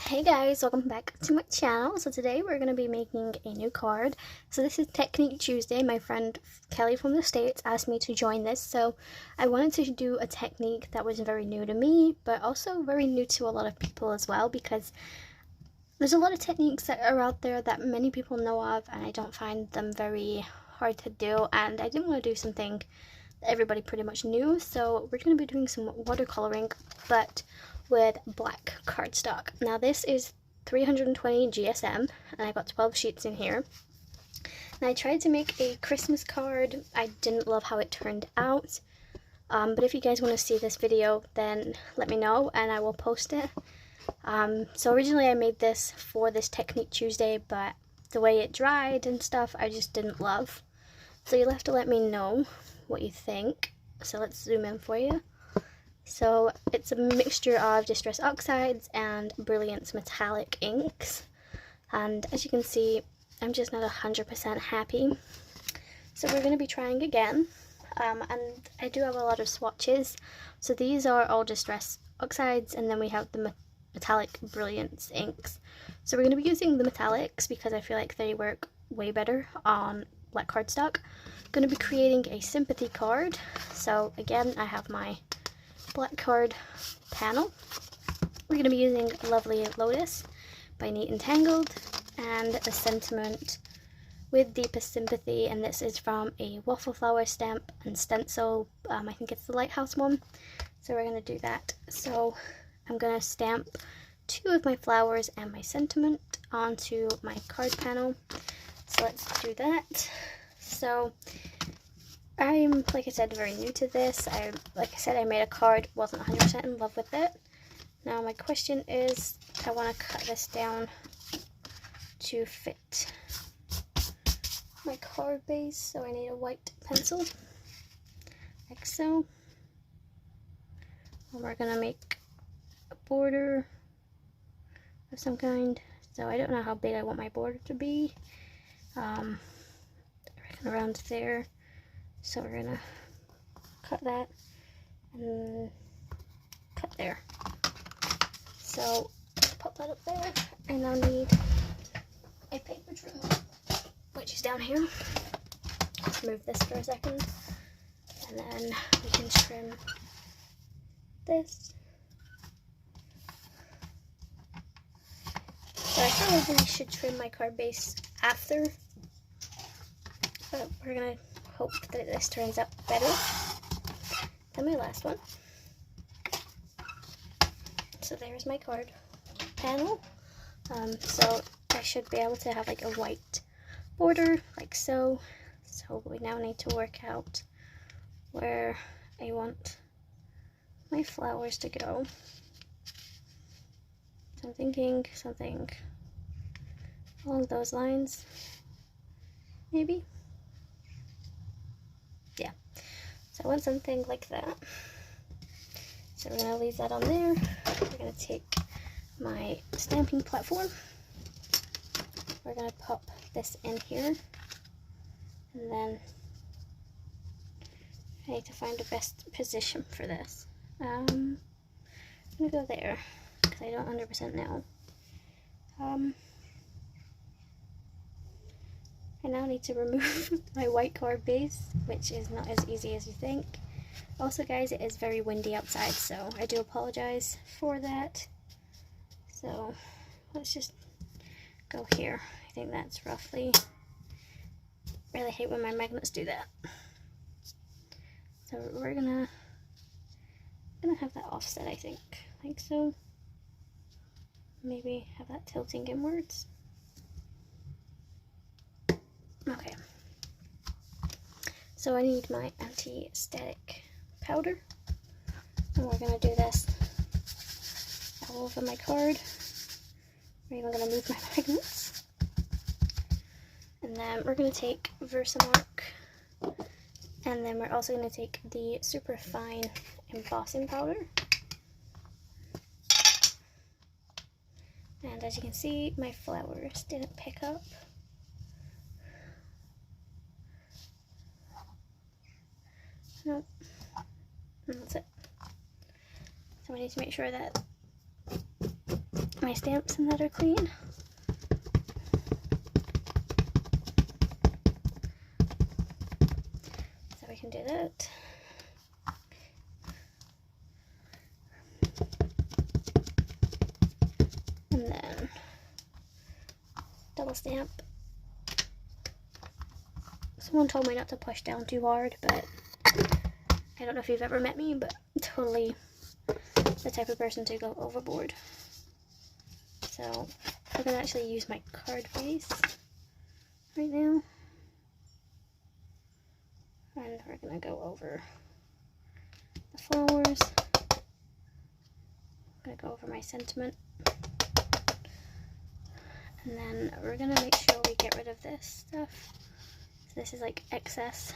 Hey guys, welcome back to my channel. So today we're going to be making a new card. So this is Technique Tuesday. My friend Kelly from the States asked me to join this, so I wanted to do a technique that was very new to me, but also very new to a lot of people as well, because there's a lot of techniques that are out there that many people know of, and I don't find them very hard to do, and I didn't want to do something that everybody pretty much knew. So we're going to be doing some watercoloring, but with black cardstock. Now this is 320 GSM, and I got 12 sheets in here. And I tried to make a Christmas card. I didn't love how it turned out, but if you guys want to see this video, then let me know and I will post it. So originally I made this for this Technique Tuesday, but the way it dried and stuff I just didn't love. So you'll have to let me know what you think. So let's zoom in for you. So it's a mixture of Distress Oxides and Brilliance Metallic inks, and as you can see, I'm just not 100% happy. So we're going to be trying again, and I do have a lot of swatches. So these are all Distress Oxides, and then we have the Metallic Brilliance inks. So we're going to be using the metallics because I feel like they work way better on black cardstock. I'm going to be creating a sympathy card. So again, I have my black card panel. We're going to be using Lovely Lotus by Neat and Tangled, and a sentiment with Deepest Sympathy, and this is from a waffle flower stamp and stencil. I think it's the Lighthouse one. So we're going to do that. So I'm going to stamp 2 of my flowers and my sentiment onto my card panel. So let's do that. So I'm, like I said, very new to this. Like I said, I made a card, wasn't 100% in love with it. Now my question is, I want to cut this down to fit my card base, so I need a white pencil, like so. And we're going to make a border of some kind. So I don't know how big I want my border to be. Around there. So we're gonna cut that and cut there. So pop that up there. I now need a paper trim, which is down here. Let's move this for a second, and then we can trim this. So I probably should trim my card base after, but we're gonna hope that this turns out better than my last one. So there's my card panel. So I should be able to have like a white border, like so. So we now need to work out where I want my flowers to go. So I'm thinking something along those lines, maybe. Yeah, so I want something like that. So we're going to leave that on there. We're going to take my stamping platform. We're going to pop this in here. And then I need to find the best position for this. I'm going to go there because I don't 100% know. I now need to remove my white card base, which is not as easy as you think. Also guys, it is very windy outside, so I do apologize for that. So let's just go here. I think that's roughly, really hate when my magnets do that. So we're gonna have that offset, I think, like so. Maybe have that tilting inwards. Okay, so I need my anti-static powder, and we're going to do this all over my card. We're even going to move my magnets, and then we're going to take VERSAFINE, and then we're also going to take the super fine embossing powder. And as you can see, my flowers didn't pick up. Nope. And that's it. So I need to make sure that my stamps and that are clean. So we can do that. And then double stamp. Someone told me not to push down too hard, but I don't know if you've ever met me, but I'm totally the type of person to go overboard. So I'm gonna actually use my card base right now. And we're gonna go over the flowers. I'm gonna go over my sentiment. And then we're gonna make sure we get rid of this stuff. So this is like excess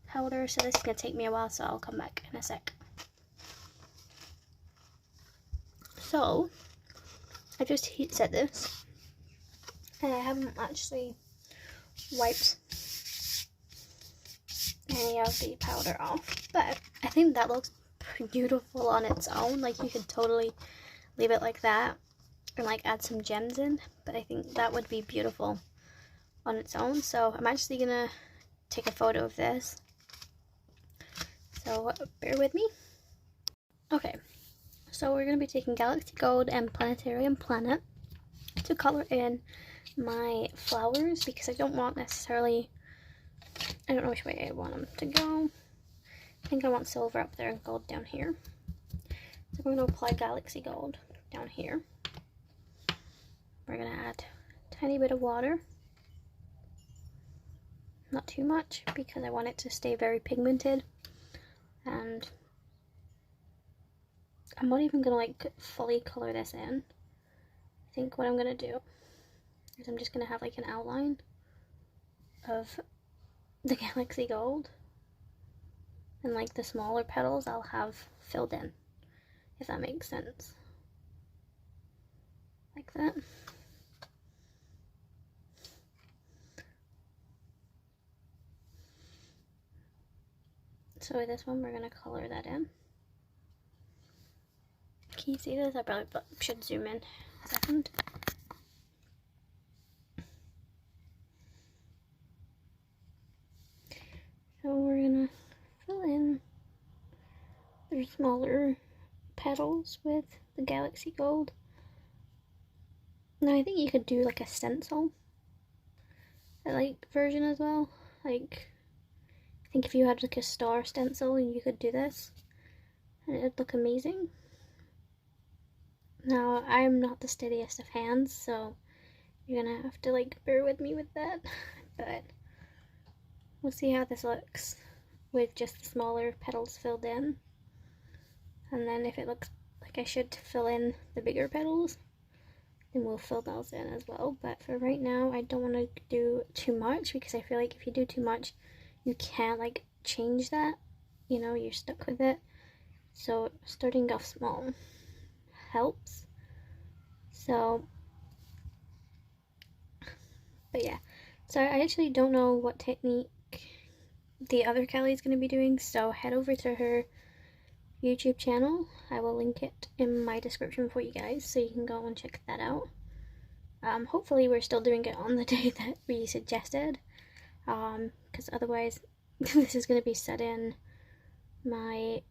powder, so this is gonna take me a while, so I'll come back in a sec. So I just heat set this, and I haven't actually wiped any of the powder off, but I think that looks beautiful on its own. Like, you could totally leave it like that and like add some gems in, but I think that would be beautiful on its own. So I'm actually gonna take a photo of this, so bear with me. Okay, so we're gonna be taking Galaxy Gold and Planetarium Planet to color in my flowers, because I don't want necessarily, I don't know which way I want them to go. I think I want silver up there and gold down here. So we're going to apply Galaxy Gold down here. We're going to add a tiny bit of water. Not too much, because I want it to stay very pigmented. And I'm not even going to like fully color this in. I think what I'm going to do is I'm just going to have like an outline of the Galaxy Gold, and like the smaller petals I'll have filled in, if that makes sense. Like that. So with this one, we're going to color that in. Can you see this? I probably should zoom in a second. So we're going to fill in their smaller petals with the Galaxy Gold. Now I think you could do like a stencil like version as well. Like, I think if you had like a star stencil, you could do this and it'd look amazing. Now I'm not the steadiest of hands, so you're gonna have to like bear with me with that, but we'll see how this looks with just the smaller petals filled in. And then if it looks like I should fill in the bigger petals, then we'll fill those in as well. But for right now, I don't want to do too much, because I feel like if you do too much, you can't like change that, you know, you're stuck with it. So starting off small helps. So, but yeah, so I actually don't know what technique the other Kelly's going to be doing, so head over to her YouTube channel. I will link it in my description for you guys, so you can go and check that out. Hopefully we're still doing it on the day that we suggested, because otherwise this is going to be set in my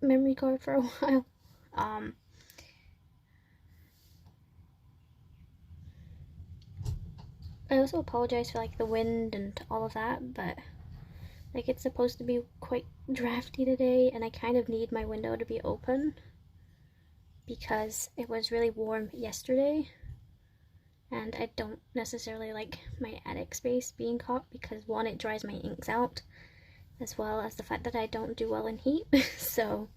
memory card for a while. I also apologize for like the wind and all of that, but like it's supposed to be quite drafty today, and I kind of need my window to be open because it was really warm yesterday, and I don't necessarily like my attic space being hot because, one, it dries my inks out, as well as the fact that I don't do well in heat. So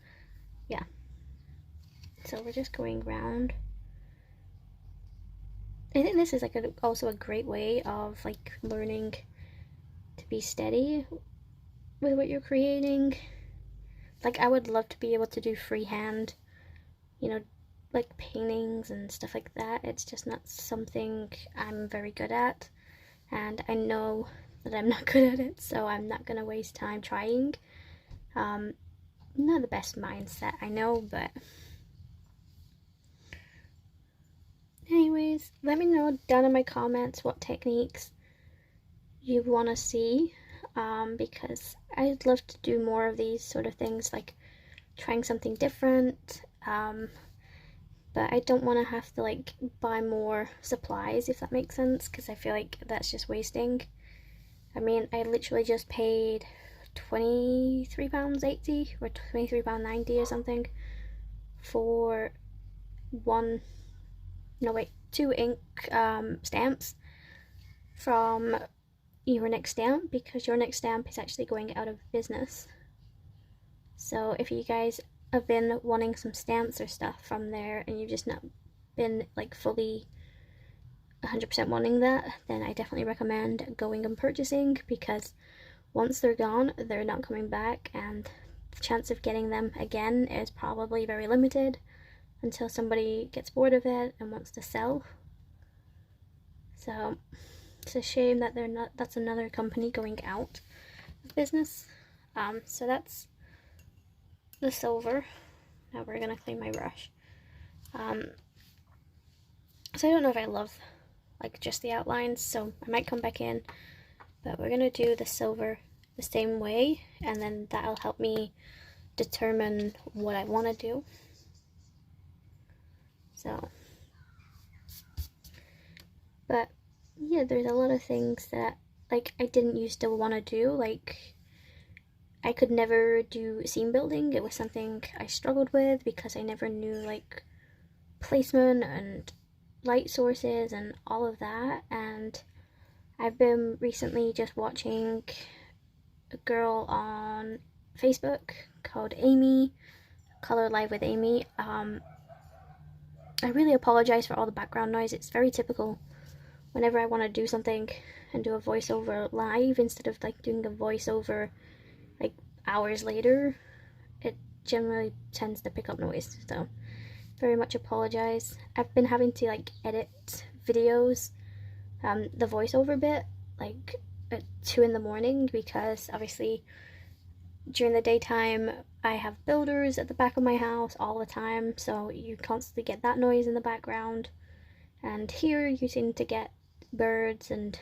yeah, so we're just going round. I think this is like also a great way of like learning to be steady with what you're creating. Like, I would love to be able to do freehand, you know, like paintings and stuff like that. It's just not something I'm very good at, and I know that I'm not good at it, so I'm not gonna waste time trying. Not the best mindset, I know, but anyways, let me know down in my comments what techniques you want to see, because I'd love to do more of these sort of things, like trying something different, but I don't want to have to like buy more supplies, if that makes sense, because I feel like that's just wasting. I mean, I literally just paid £23.80 or £23.90 or something for two ink stamps from Your Next Stamp, because Your Next Stamp is actually going out of business. So if you guys have been wanting some stamps or stuff from there and you've just not been like fully 100% wanting that, then I definitely recommend going and purchasing, because once they're gone, they're not coming back, and the chance of getting them again is probably very limited until somebody gets bored of it and wants to sell. So it's a shame that that's another company going out of business. So that's the silver. Now we're gonna clean my brush. So I don't know if I love like just the outlines, so I might come back in, but we're gonna do the silver the same way, and then that'll help me determine what I want to do. So, but yeah, there's a lot of things that like I didn't used to want to do. Like I could never do scene building. It was something I struggled with because I never knew like placement and light sources and all of that. And I've been recently just watching a girl on Facebook called Amy, Color Live with Amy. I really apologize for all the background noise. It's very typical whenever I want to do something and do a voiceover live instead of like doing a voiceover like hours later. It generally tends to pick up noise, so very much apologize. I've been having to like edit videos, the voiceover bit, like at 2 in the morning, because obviously during the daytime I have builders at the back of my house all the time, so you constantly get that noise in the background, and here you seem to get birds and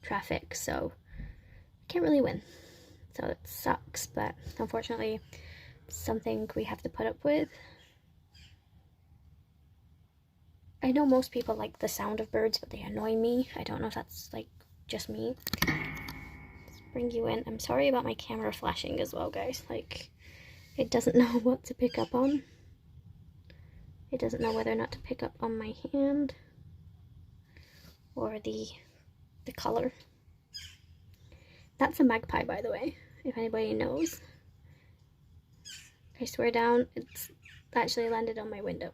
traffic, so I can't really win. So it sucks, but unfortunately it's something we have to put up with. I know most people like the sound of birds, but they annoy me. I don't know if that's like just me. Let's bring you in. I'm sorry about my camera flashing as well, guys. Like, it doesn't know what to pick up on. It doesn't know whether or not to pick up on my hand or the color. That's a magpie, by the way, if anybody knows. I swear down, it's actually landed on my window.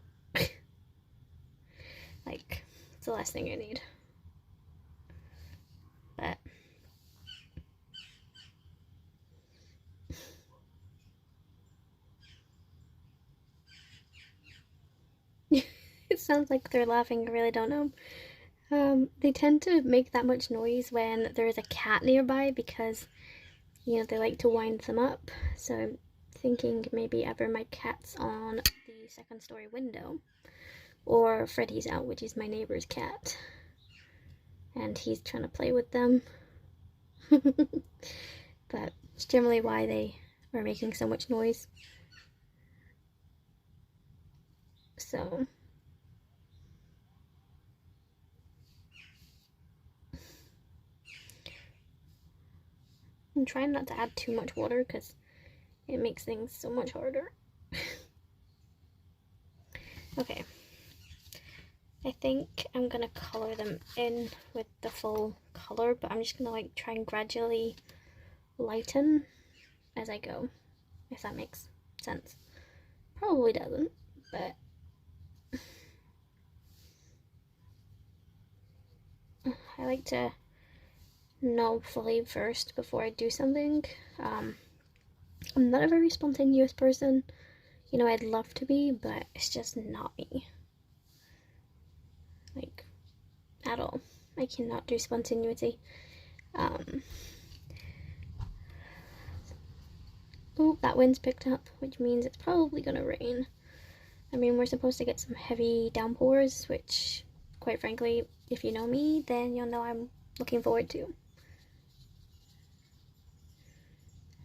Like, it's the last thing I need. But it sounds like they're laughing, I really don't know. They tend to make that much noise when there is a cat nearby, because, you know, they like to wind them up. So I'm thinking maybe either my cat's on the second story window, or Freddy's out, which is my neighbor's cat, and he's trying to play with them. But it's generally why they are making so much noise. So I'm trying not to add too much water because it makes things so much harder. Okay, I think I'm gonna color them in with the full color, but I'm just gonna like try and gradually lighten as I go, if that makes sense. Probably doesn't, but I like to know fully first before I do something. I'm not a very spontaneous person. You know, I'd love to be, but it's just not me. like, at all. I cannot do spontaneity. Oh, that wind's picked up, which means it's probably gonna rain. I mean, we're supposed to get some heavy downpours, which, quite frankly, if you know me, then you'll know I'm looking forward to.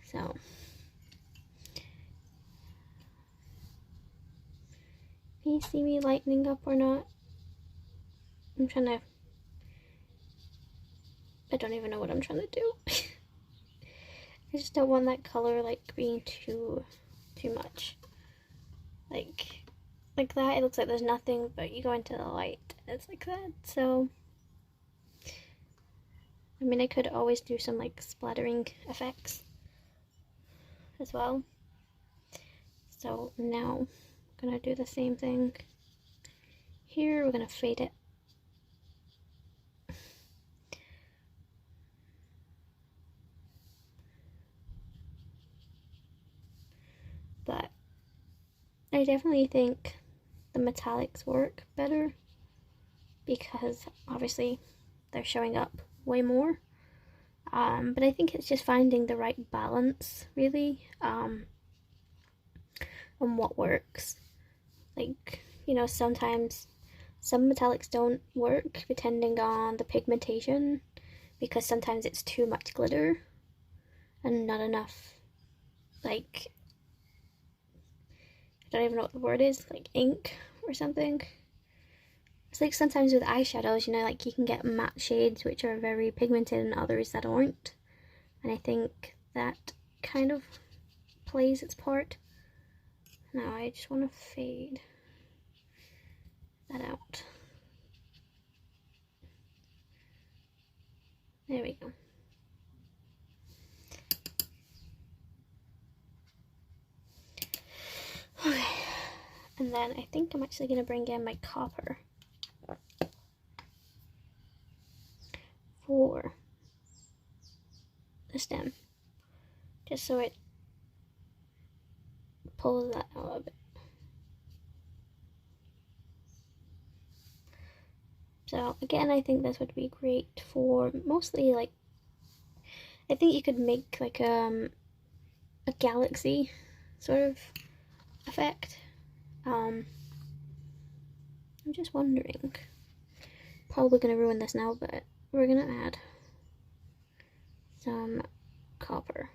So, can you see me lightening up or not? I'm trying to, I don't even know what I'm trying to do. I just don't want that color, like, being too much. Like that, it looks like there's nothing, but you go into the light, it's like that. So, I mean, I could always do some, like, splattering effects as well. So now I'm gonna do the same thing here. We're gonna fade it. But I definitely think the metallics work better because obviously they're showing up way more. But I think it's just finding the right balance, really, on what works. Like, you know, sometimes some metallics don't work depending on the pigmentation because sometimes it's too much glitter and not enough, like, I don't even know what the word is, like ink or something. It's like sometimes with eyeshadows, you know, like you can get matte shades which are very pigmented and others that aren't. And I think that kind of plays its part. Now I just want to fade that out. There we go. Okay. And then I think I'm actually going to bring in my copper for the stem, just so it pulls that out a bit. So again, I think this would be great for mostly, like, I think you could make like a galaxy sort of effect. I'm just wondering, probably gonna ruin this now, but we're gonna add some copper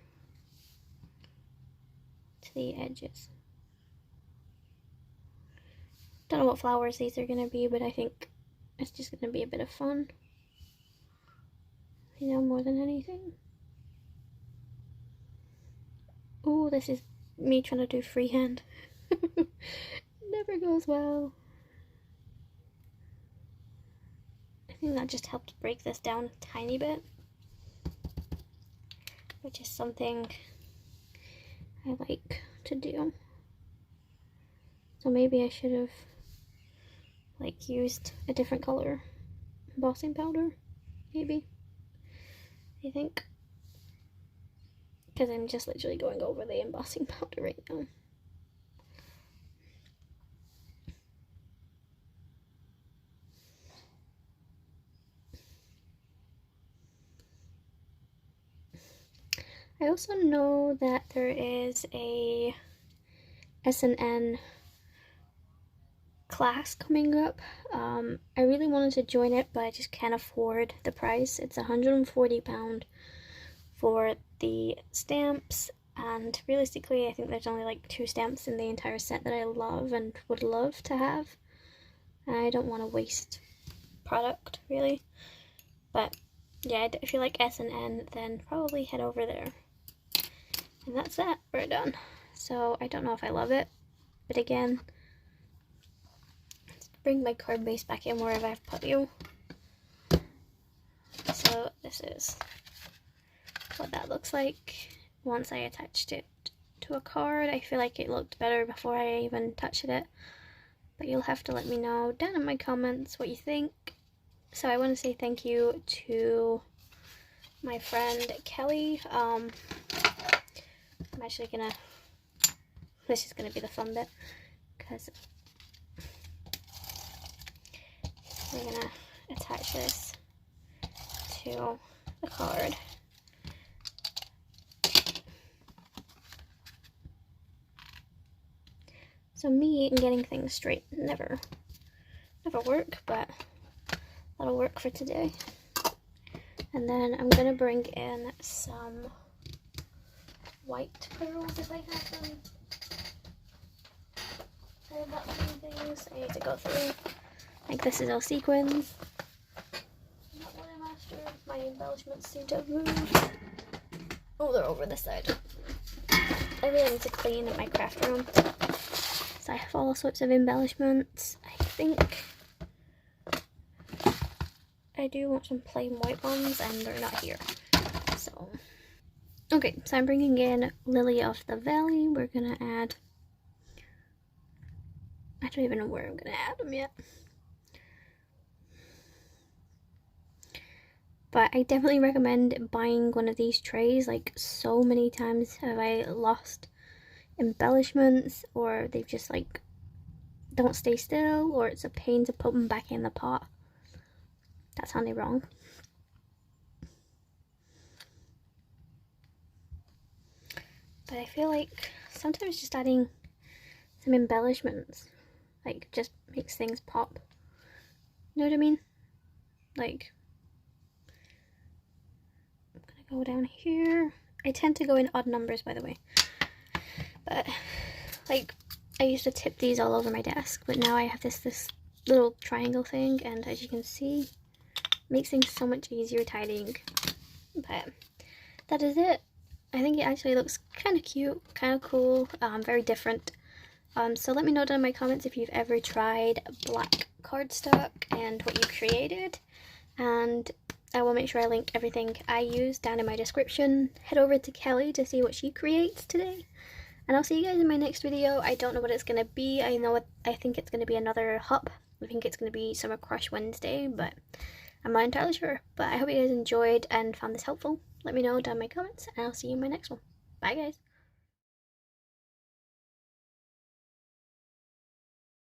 to the edges. Don't know what flowers these are gonna be, but I think it's just gonna be a bit of fun, you know, more than anything. Ooh, this is me trying to do freehand. Never goes well. I think that just helped break this down a tiny bit, which is something I like to do. So maybe I should have, like, used a different color embossing powder, maybe, I think, because I'm just literally going over the embossing powder right now. I also know that there is a S&N class coming up. I really wanted to join it, but I just can't afford the price. It's £140 for the stamps, and realistically I think there's only like 2 stamps in the entire set that I love and would love to have. I don't want to waste product, really. But yeah, if you like S&N, then probably head over there. And that's that, we're done. So I don't know if I love it, but again, let's bring my card base back in wherever I've put you. So this is what that looks like once I attached it to a card. I feel like it looked better before I even touched it, but you'll have to let me know down in my comments what you think. So I want to say thank you to my friend Kelly. I'm actually gonna, this is gonna be the fun bit, because we're gonna attach this to the card. So me and getting things straight never work, but that'll work for today. And then I'm gonna bring in some white pearls if I have them. I have that many things I need to go through. Like this is all sequins. Not what I'm after. My embellishments seem to have moved. Oh, they're over this side. I really need to clean my craft room. So I have all sorts of embellishments. I think I do want some plain white ones and they're not here. So, okay, so I'm bringing in Lily of the Valley. We're gonna add, I don't even know where I'm gonna add them yet. But I definitely recommend buying one of these trays. Like, so many times have I lost embellishments, or they've just like don't stay still, or it's a pain to put them back in the pot. That sounded wrong. But I feel like sometimes just adding some embellishments like just makes things pop. You know what I mean? Like, I'm gonna go down here. I tend to go in odd numbers, by the way. But like, I used to tip these all over my desk, but now I have this little triangle thing, and as you can see, makes things so much easier tidying. But that is it. I think it actually looks kind of cute, kind of cool, very different. So let me know down in my comments if you've ever tried black cardstock and what you created. And I will make sure I link everything I use down in my description. Head over to Kelly to see what she creates today. And I'll see you guys in my next video. I don't know what it's going to be. I think it's going to be another hop. I think it's going to be Summer Crush Wednesday, but I'm not entirely sure. But I hope you guys enjoyed and found this helpful. Let me know down in my comments, and I'll see you in my next one. Bye, guys.